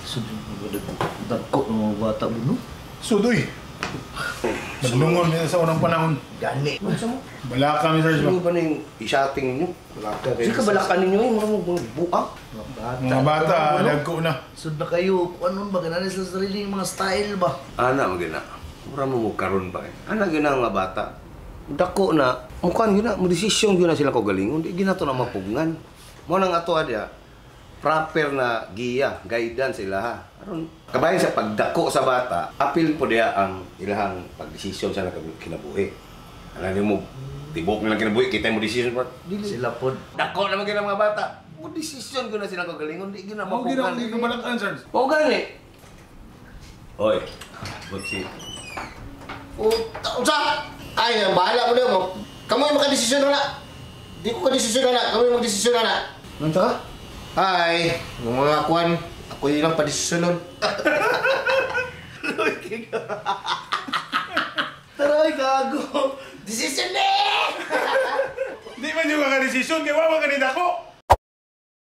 Sudoy mo dagko ng mga bata mo, no? Sudoy! Naglungon din sa unang panahon. Gani. Bala kami, Sarge. Ano ba na yung i-shotting ninyo? Sige ka balakan ninyo yung mga buang. Mga bata, lagko na. Sud na kayo, kung ano ba, ganaan sa sarili yung mga style ba? Ana, magina. Mura mo karon ba eh. Ana, gina nga bata. Dako na, mukhang gina, mo desisyon gina sila ko galingon. Di gina to na mapugngan. Mo nang ato adya, proper na giya, guidance sila ha. Aron kabayan sa pagdako sa bata, apil po diya ang ilahang pagdesisyon sa kinabuhi. Alam mo, tibok nilang kinabuhi, kita mo desisyon pa. Sila po. Dako naman gina mga bata. Mo desisyon ko na sila ko galingon, di gina Ako mapugngan. hindi ko balakan, Sarge. O gani. Oy, butsi. O, sa? Ay, bahala mo na mo. Kamu yung makadesisyon na. Di ko kadesisyon na. Kamu yung magdesisyon na. Nanto ka? Ay, mga kuwan. Ako yun lang padesisyon nun. Taray, gago! Decision na! Di man yung kakadesisyon, kaya wawa ka nila ko!